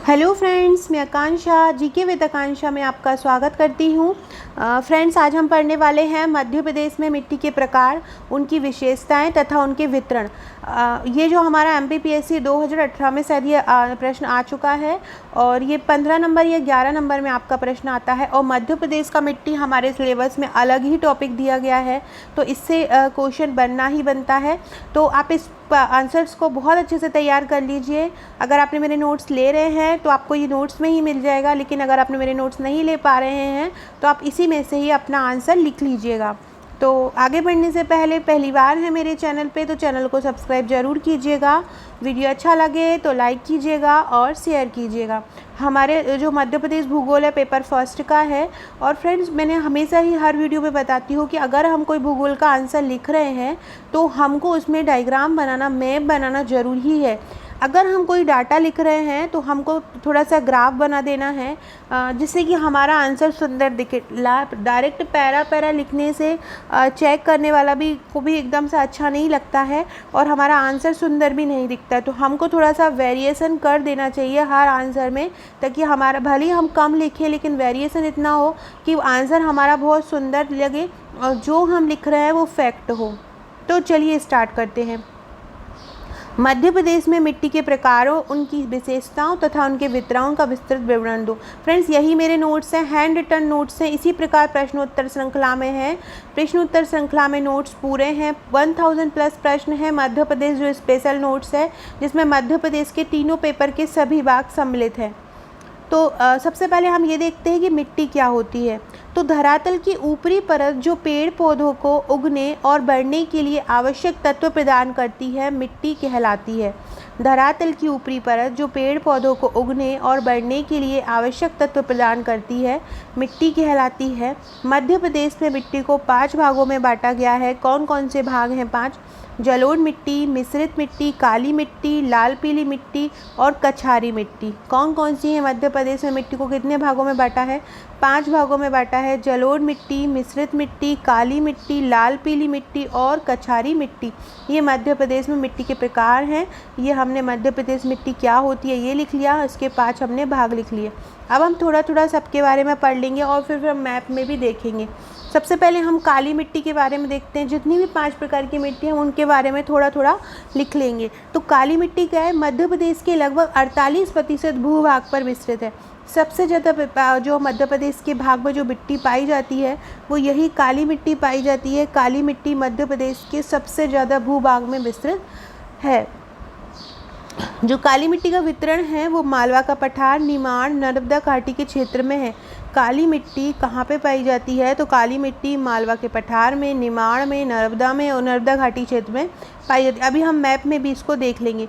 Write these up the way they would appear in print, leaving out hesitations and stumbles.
Hello friends, मैं आकांक्षा GK with आकांक्षा में आपका स्वागत करती हूँ। फ्रेंड्स, आज हम पढ़ने वाले हैं मध्य प्रदेश में मिट्टी के प्रकार, उनकी विशेषताएं तथा उनके वितरण। ये जो हमारा एमपीपीएससी 2018 में शायद ये प्रश्न आ चुका है और ये 15 नंबर या 11 नंबर में आपका प्रश्न आता है। और मध्य प्रदेश का मिट्टी हमारे सिलेबस में अलग ही टॉपिक दिया गया है, तो इससे क्वेश्चन बनना ही बनता है। तो आप इस आंसर्स को बहुत अच्छे से तैयार कर लीजिए। अगर आपने मेरे नोट्स ले रहे हैं तो आपको ये नोट्स में ही मिल जाएगा, लेकिन अगर आपने मेरे नोट्स नहीं ले पा रहे हैं तो आप इसी में से ही अपना आंसर लिख लीजिएगा। तो आगे बढ़ने से पहले पहली बार है मेरे चैनल पे तो चैनल को सब्सक्राइब ज़रूर कीजिएगा। वीडियो अच्छा लगे तो लाइक कीजिएगा और शेयर कीजिएगा। हमारे जो मध्य प्रदेश भूगोल है पेपर फर्स्ट का है। और फ्रेंड्स, मैंने हमेशा ही हर वीडियो में बताती हूँ कि अगर हम कोई भूगोल का आंसर लिख रहे हैं तो हमको उसमें डायग्राम बनाना, मैप बनाना ज़रूरी है। अगर हम कोई डाटा लिख रहे हैं तो हमको थोड़ा सा ग्राफ बना देना है, जिससे कि हमारा आंसर सुंदर दिखे। डायरेक्ट पैरा लिखने से चेक करने वाला को भी एकदम से अच्छा नहीं लगता है और हमारा आंसर सुंदर भी नहीं दिखता है। तो हमको थोड़ा सा वेरिएशन कर देना चाहिए हर आंसर में, ताकि हमारा भले ही हम कम लिखें लेकिन वेरिएशन इतना हो कि आंसर हमारा बहुत सुंदर लगे और जो हम लिख रहे हैं वो फैक्ट हो। तो चलिए स्टार्ट करते हैं। मध्य प्रदेश में मिट्टी के प्रकारों, उनकी विशेषताओं तथा उनके वितरणों का विस्तृत विवरण दो। फ्रेंड्स, यही मेरे नोट्स हैं, हैंड रिटन नोट्स हैं। इसी प्रकार प्रश्नोत्तर श्रृंखला में है। प्रश्नोत्तर श्रृंखला में नोट्स पूरे हैं, 1000 प्लस प्रश्न है। मध्य प्रदेश जो स्पेशल नोट्स है, जिसमें मध्य प्रदेश के तीनों पेपर के सभी भाग सम्मिलित हैं। तो सबसे पहले हम ये देखते हैं कि मिट्टी क्या होती है। तो धरातल की ऊपरी परत जो पेड़ पौधों को उगने और बढ़ने के लिए आवश्यक तत्व प्रदान करती है, मिट्टी कहलाती है। धरातल की ऊपरी परत जो पेड़ पौधों को उगने और बढ़ने के लिए आवश्यक तत्व प्रदान करती है, मिट्टी कहलाती है। मध्य प्रदेश में मिट्टी को 5 भागों में बांटा गया है। कौन कौन से भाग हैं? 5। जलोढ़ मिट्टी, मिश्रित मिट्टी, काली मिट्टी, लाल पीली मिट्टी और कछारी मिट्टी। कौन कौन सी है? मध्य प्रदेश में मिट्टी को कितने भागों में बांटा है? 5 भागों में बांटा है। जलोढ़ मिट्टी, मिश्रित मिट्टी, काली मिट्टी, लाल पीली मिट्टी और कछारी मिट्टी। ये मध्य प्रदेश में मिट्टी के प्रकार हैं। ये हमने मध्य प्रदेश मिट्टी क्या होती है ये लिख लिया, इसके 5 हमने भाग लिख लिए। अब हम थोड़ा थोड़ा सबके बारे में पढ़ लेंगे और फिर हम मैप में भी देखेंगे। सबसे पहले हम काली मिट्टी के बारे में देखते हैं। जितनी भी 5 प्रकार की मिट्टी हैं उनके बारे में थोड़ा थोड़ा लिख लेंगे। तो काली मिट्टी क्या है? मध्य प्रदेश के लगभग 48% भूभाग पर विस्तृत है। सबसे ज़्यादा जो मध्य प्रदेश के भाग में जो मिट्टी पाई जाती है वो यही काली मिट्टी पाई जाती है। काली मिट्टी मध्य प्रदेश के सबसे ज़्यादा भूभाग में विस्तृत है। जो काली मिट्टी का वितरण है वो मालवा का पठार, निमाड़, नर्मदा घाटी के क्षेत्र में है। काली मिट्टी कहाँ पे पाई जाती है? तो काली मिट्टी मालवा के पठार में, निमाड़ में, नर्मदा में और नर्मदा घाटी क्षेत्र में पाई जाती है। अभी हम मैप में भी इसको देख लेंगे।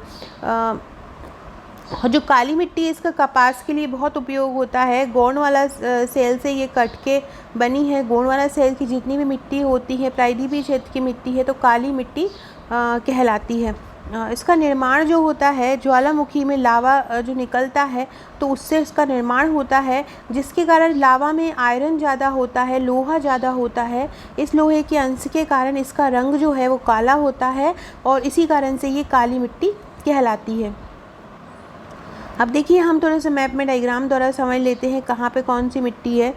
जो काली मिट्टी है इसका कपास के लिए बहुत उपयोग होता है। गोंडवाला सेल से ये कट के बनी है। गोंडवाला सेल की जितनी भी मिट्टी होती है, प्रायद्वीपीय क्षेत्र की मिट्टी है, तो काली मिट्टी कहलाती है। इसका निर्माण जो होता है, ज्वालामुखी में लावा जो निकलता है तो उससे इसका निर्माण होता है, जिसके कारण लावा में आयरन ज़्यादा होता है, लोहा ज़्यादा होता है। इस लोहे के अंश के कारण इसका रंग जो है वो काला होता है और इसी कारण से ये काली मिट्टी कहलाती है। अब देखिए, हम थोड़ा सा मैप में डायग्राम द्वारा समझ लेते हैं कहाँ पे कौन सी मिट्टी है।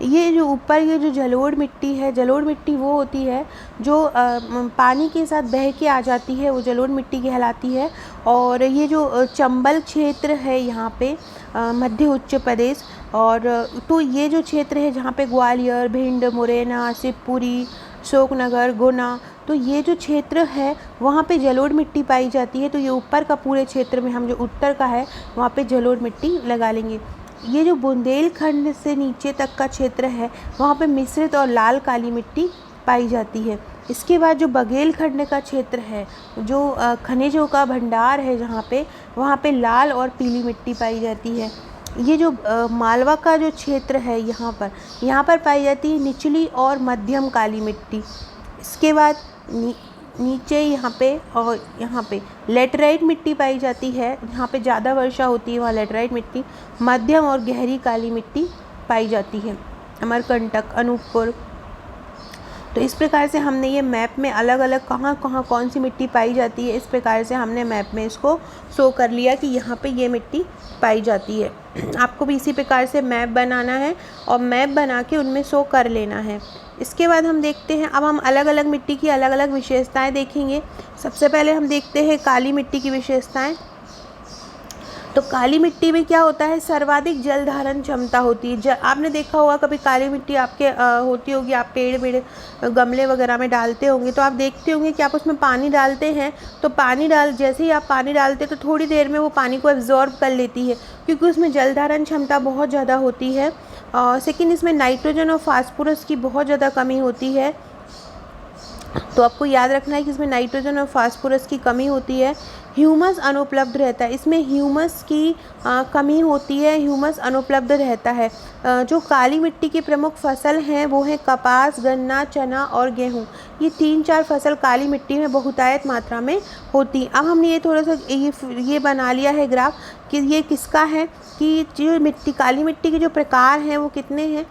ये जो ऊपर ये जो जलोढ़ मिट्टी है, जलोढ़ मिट्टी वो होती है जो पानी के साथ बह के आ जाती है, वो जलोढ़ मिट्टी कहलाती है। और ये जो चंबल क्षेत्र है यहाँ पे मध्य उच्च प्रदेश, और तो ये जो क्षेत्र है जहाँ पे ग्वालियर, भिंड, मुरैना, शिवपुरी, अशोकनगर, गुना, तो ये जो क्षेत्र है वहाँ पे जलोढ़ मिट्टी पाई जाती है। तो ये ऊपर का पूरे क्षेत्र में, हम जो उत्तर का है वहाँ पे जलोढ़ मिट्टी लगा लेंगे। ये जो बुंदेलखंड से नीचे तक का क्षेत्र है वहाँ पे मिश्रित और लाल काली मिट्टी पाई जाती है। इसके बाद जो बघेलखंड का क्षेत्र है, जो खनिजों का भंडार है जहाँ पे, वहाँ पे लाल और पीली मिट्टी पाई जाती है। ये जो मालवा का जो क्षेत्र है यहाँ पर पाई जाती है निचली और मध्यम काली मिट्टी। इसके बाद नीचे यहाँ पे और यहाँ पे लेटराइट मिट्टी पाई जाती है। जहाँ पे ज़्यादा वर्षा होती है वहाँ लेटराइट मिट्टी, मध्यम और गहरी काली मिट्टी पाई जाती है। अमरकंटक, अनूपपुर तो इस प्रकार से हमने ये मैप में अलग अलग कहाँ कहाँ कौन सी मिट्टी पाई जाती है, इस प्रकार से हमने मैप में इसको शो कर लिया कि यहाँ पे ये मिट्टी पाई जाती है। आपको भी इसी प्रकार से मैप बनाना है और मैप बना के उनमें शो कर लेना है। इसके बाद हम देखते हैं, अब हम अलग अलग मिट्टी की अलग अलग विशेषताएं देखेंगे। सबसे पहले हम देखते हैं काली मिट्टी की विशेषताएं। तो काली मिट्टी में क्या होता है, सर्वाधिक जल धारण क्षमता होती है। आपने देखा होगा कभी काली मिट्टी आपके होती होगी, आप पेड़ गमले वगैरह में डालते होंगे तो आप देखते होंगे कि आप उसमें पानी डालते हैं तो जैसे ही आप पानी डालते हैं तो थोड़ी देर में वो पानी को एब्जॉर्ब कर लेती है, क्योंकि उसमें जल धारण क्षमता बहुत ज़्यादा होती है। सेकेंड, इसमें नाइट्रोजन और फास्फोरस की बहुत ज़्यादा कमी होती है। तो आपको याद रखना है कि इसमें नाइट्रोजन और फास्फोरस की कमी होती है। ह्यूमस अनुपलब्ध रहता है, इसमें ह्यूमस की कमी होती है, ह्यूमस अनुपलब्ध रहता है। जो काली मिट्टी की प्रमुख फसल हैं वो हैं कपास, गन्ना, चना और गेहूँ। ये 3-4 फसल काली मिट्टी में बहुतायत मात्रा में होती। अब हमने ये थोड़ा सा ये बना लिया है ग्राफ कि ये किसका है, कि जो काली मिट्टी के जो प्रकार हैं वो कितने हैं,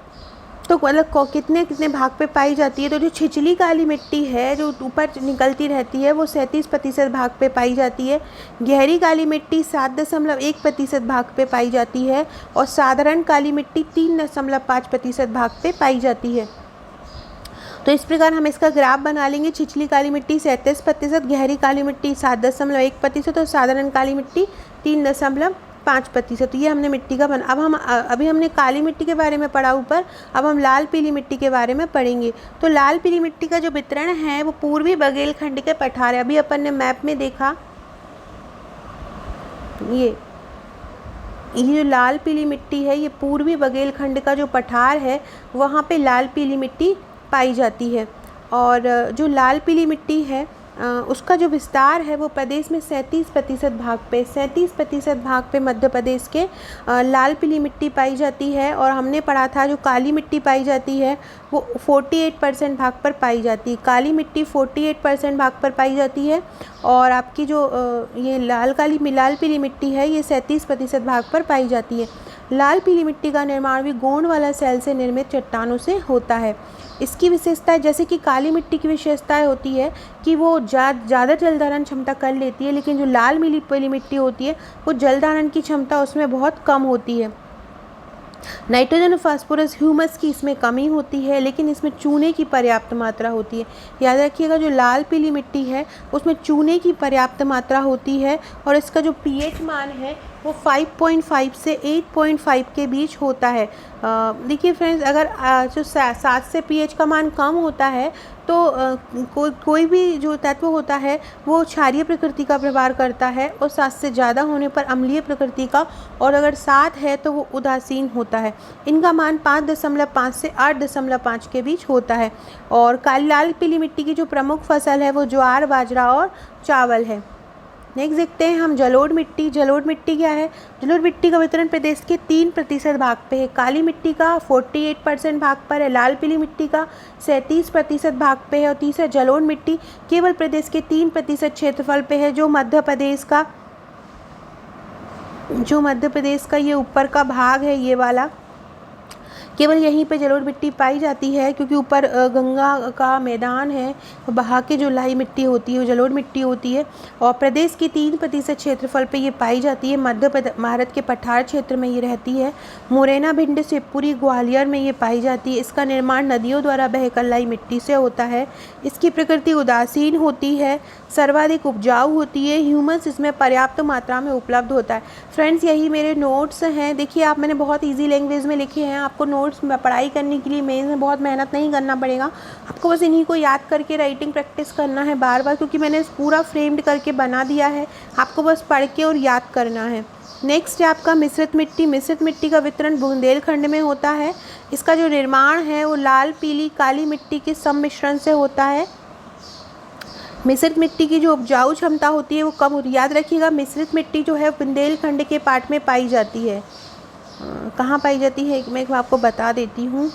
तो मतलब कितने कितने भाग पे पाई जाती है। तो जो छिछली काली मिट्टी है जो ऊपर निकलती रहती है वो 37% भाग पे पाई जाती है। गहरी काली मिट्टी 7.1% भाग पे पाई जाती है और साधारण काली मिट्टी 3.5% भाग पे पाई जाती है। तो इस प्रकार हम इसका ग्राफ बना लेंगे। छिछली काली मिट्टी 37%, गहरी काली मिट्टी 7.1% और साधारण काली मिट्टी 3.5%। ये हमने मिट्टी का अभी हमने काली मिट्टी के बारे में पढ़ा ऊपर, अब हम लाल पीली मिट्टी के बारे में पढ़ेंगे। तो लाल पीली मिट्टी का जो वितरण है वो पूर्वी बघेलखंड के पठार है। अभी अपन ने मैप में देखा, ये जो लाल पीली मिट्टी है ये पूर्वी बघेलखंड का जो पठार है वहाँ पे लाल पीली मिट्टी पाई जाती है। और जो लाल पीली मिट्टी है उसका जो विस्तार है वो प्रदेश में 37% भाग पे मध्य प्रदेश के लाल पीली मिट्टी पाई जाती है। और हमने पढ़ा था जो काली मिट्टी पाई जाती है वो 48% भाग पर पाई जाती है। काली मिट्टी 48% भाग पर पाई जाती है और आपकी जो ये लाल पीली मिट्टी है ये 37% भाग पर पाई जाती है। लाल पीली मिट्टी का निर्माण भी गोंड वाला सेल से निर्मित चट्टानों से होता है। इसकी विशेषताएं, जैसे कि काली मिट्टी की विशेषताएं होती है कि वो ज़्यादा जल धारण क्षमता कर लेती है, लेकिन जो लाल पीली मिट्टी होती है वो जल धारण की क्षमता उसमें बहुत कम होती है। नाइट्रोजन और फास्फोरस ह्यूमस की इसमें कमी होती है, लेकिन इसमें चूने की पर्याप्त मात्रा होती है। याद रखिएगा जो लाल पीली मिट्टी है उसमें चूने की पर्याप्त मात्रा होती है और इसका जो पीएच मान है वो 5.5 से 8.5 के बीच होता है। देखिए फ्रेंड्स, अगर जो 7 से पीएच का मान कम होता है तो कोई भी जो तत्व होता है वो क्षारीय प्रकृति का व्यवहार करता है और 7 से ज़्यादा होने पर अम्लीय प्रकृति का, और अगर 7 है तो वो उदासीन होता है। इनका मान 5.5 से 8.5 के बीच होता है। और काली लाल पीली मिट्टी की जो प्रमुख फसल है वो ज्वार, बाजरा और चावल है। नेक्स्ट देखते हैं हम जलोढ़ मिट्टी। जलोढ़ मिट्टी क्या है? जलोढ़ मिट्टी का वितरण प्रदेश के 3% भाग पे है। काली मिट्टी का 48% भाग पर है, लाल पीली मिट्टी का 37% भाग पे है और तीसरा जलोढ़ मिट्टी केवल प्रदेश के 3% क्षेत्रफल पे है, जो मध्य प्रदेश का ये ऊपर का भाग है, ये वाला केवल यहीं पे जलोढ़ मिट्टी पाई जाती है, क्योंकि ऊपर गंगा का मैदान है, बहा के जो लाई मिट्टी होती है वो जलोढ़ मिट्टी होती है और प्रदेश की 3% क्षेत्रफल पे ये पाई जाती है। मध्य भारत के पठार क्षेत्र में ये रहती है। मुरैना, भिंड, शिवपुरी, ग्वालियर में ये पाई जाती है। इसका निर्माण नदियों द्वारा बहकर लाई मिट्टी से होता है। इसकी प्रकृति उदासीन होती है, सर्वाधिक उपजाऊ होती है, ह्यूमस इसमें पर्याप्त मात्रा में उपलब्ध होता है। फ्रेंड्स, यही मेरे नोट्स हैं। देखिए आप, मैंने बहुत ईजी लैंग्वेज में लिखे हैं। आपको नोट्स पढ़ाई करने के लिए मेंस में बहुत मेहनत नहीं करना पड़ेगा, आपको बस इन्हीं को याद करके राइटिंग प्रैक्टिस करना है बार बार, क्योंकि मैंने पूरा फ्रेम्ड करके बना दिया है, आपको बस पढ़ के और याद करना है। नेक्स्ट है आपका मिश्रित मिट्टी। मिश्रित मिट्टी का वितरण बुंदेलखंड में होता है। इसका जो निर्माण है वो लाल, पीली, काली मिट्टी के सम्मिश्रण से होता है। मिश्रित मिट्टी की जो उपजाऊ क्षमता होती है वो कम होती है। याद रखिएगा, मिश्रित मिट्टी जो है बुंदेलखंड के पार्ट में पाई जाती है। कहाँ पाई जाती है मैं आपको बता देती हूँ।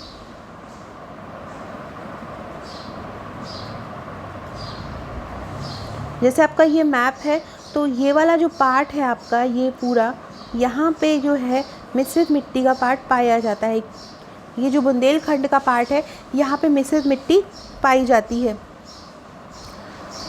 जैसे आपका ये मैप है तो ये वाला जो पार्ट है आपका, ये पूरा यहाँ पे जो है मिश्रित मिट्टी का पार्ट पाया जाता है। ये जो बुंदेलखंड का पार्ट है, यहाँ पे मिश्रित मिट्टी पाई जाती है।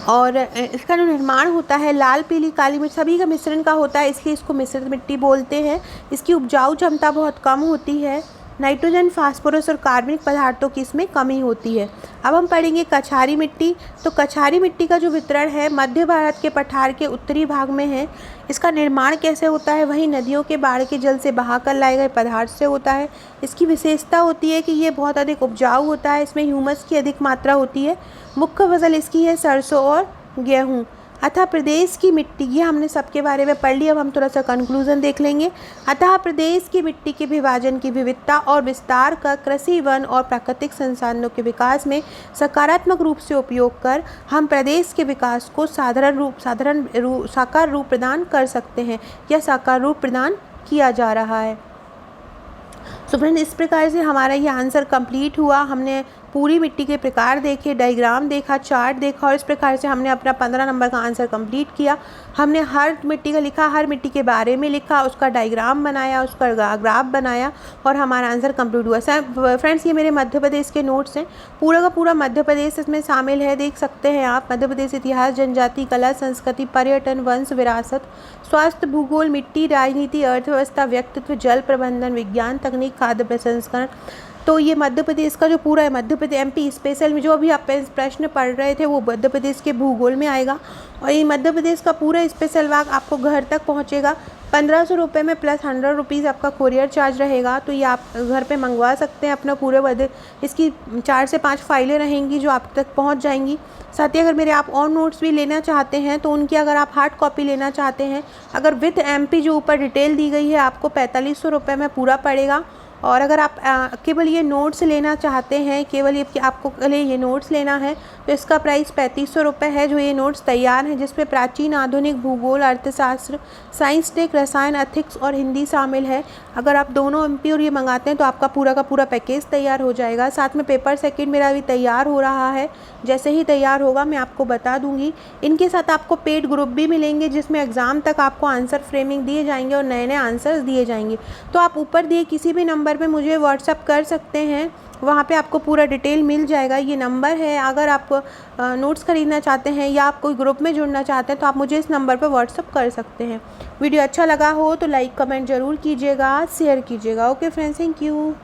और इसका जो निर्माण होता है लाल, पीली, काली मिर्च सभी का मिश्रण का होता है, इसलिए इसको मिश्रित मिट्टी बोलते हैं। इसकी उपजाऊ क्षमता बहुत कम होती है। नाइट्रोजन, फास्फोरस और कार्बनिक पदार्थों की इसमें कमी होती है। अब हम पढ़ेंगे कछारी मिट्टी। तो कछारी मिट्टी का जो वितरण है मध्य भारत के पठार के उत्तरी भाग में है। इसका निर्माण कैसे होता है? वही नदियों के बाढ़ के जल से बहाकर लाए गए पदार्थ से होता है। इसकी विशेषता होती है कि ये बहुत अधिक उपजाऊ होता है, इसमें ह्यूमस की अधिक मात्रा होती है। मुख्य फसल इसकी है सरसों और गेहूँ। अतः प्रदेश की मिट्टी, ये हमने सबके बारे में पढ़ लिया। अब हम थोड़ा सा कंक्लूजन देख लेंगे। अतः प्रदेश की मिट्टी के विभाजन की विविधता और विस्तार का कृषि, वन और प्राकृतिक संसाधनों के विकास में सकारात्मक रूप से उपयोग कर हम प्रदेश के विकास को साकार रूप प्रदान कर सकते हैं या साकार रूप प्रदान किया जा रहा है। तो फ्रेंड, इस प्रकार से हमारा ये आंसर कंप्लीट हुआ। हमने पूरी मिट्टी के प्रकार देखे, डायग्राम देखा, चार्ट देखा और इस प्रकार से हमने अपना 15 नंबर का आंसर कंप्लीट किया। हमने हर मिट्टी का लिखा, हर मिट्टी के बारे में लिखा, उसका डायग्राम बनाया, उसका ग्राफ बनाया और हमारा आंसर कंप्लीट हुआ। फ्रेंड्स, ये मेरे मध्य प्रदेश के नोट्स हैं। पूरा का पूरा मध्य प्रदेश इसमें शामिल है, देख सकते हैं आप। मध्य प्रदेश इतिहास, जनजाति, कला, संस्कृति, पर्यटन, वंश विरासत, स्वास्थ्य, भूगोल, मिट्टी, राजनीति, अर्थव्यवस्था, व्यक्तित्व, जल प्रबंधन, विज्ञान, तकनीक, खाद्य प्रसंस्करण। तो ये मध्य प्रदेश का जो पूरा है, मध्य प्रदेश MP स्पेशल में जो अभी आप प्रश्न पढ़ रहे थे वो मध्य प्रदेश के भूगोल में आएगा। और ये मध्य प्रदेश का पूरा स्पेशल भाग आपको घर तक पहुंचेगा। 1500 रुपये में प्लस 100 रुपीज़ आपका कोरियर चार्ज रहेगा। तो ये आप घर पे मंगवा सकते हैं अपना पूरे इसकी 4 से 5 फाइलें रहेंगी जो आप तक पहुँच जाएंगी। साथ ही अगर मेरे आप और नोट्स भी लेना चाहते हैं तो उनकी अगर आप हार्ड कॉपी लेना चाहते हैं, अगर विथ MP जो ऊपर डिटेल दी गई है, आपको 4500 रुपये में पूरा पड़ेगा। और अगर आप केवल ये नोट्स लेना चाहते हैं, केवल ये आपको ये नोट्स लेना है तो इसका प्राइस 3500 रुपये है। जो ये नोट्स तैयार हैं जिसमें प्राचीन, आधुनिक, भूगोल, अर्थशास्त्र, साइंस, टेक, रसायन, एथिक्स और हिंदी शामिल है। अगर आप दोनों MP और ये मंगाते हैं तो आपका पूरा का पूरा पैकेज तैयार हो जाएगा। साथ में पेपर सेकंड मेरा अभी तैयार हो रहा है, जैसे ही तैयार होगा मैं आपको बता दूंगी। इनके साथ आपको पेड ग्रुप भी मिलेंगे जिसमें एग्ज़ाम तक आपको आंसर फ्रेमिंग दिए जाएंगे और नए नए आंसर्स दिए जाएंगे। तो आप ऊपर दिए किसी भी नंबर पे मुझे व्हाट्सअप कर सकते हैं, वहाँ पे आपको पूरा डिटेल मिल जाएगा। ये नंबर है, अगर आप नोट्स खरीदना चाहते हैं या आप कोई ग्रुप में जुड़ना चाहते हैं तो आप मुझे इस नंबर पर व्हाट्सअप कर सकते हैं। वीडियो अच्छा लगा हो तो लाइक कमेंट ज़रूर कीजिएगा, शेयर कीजिएगा। Okay friends, thank you.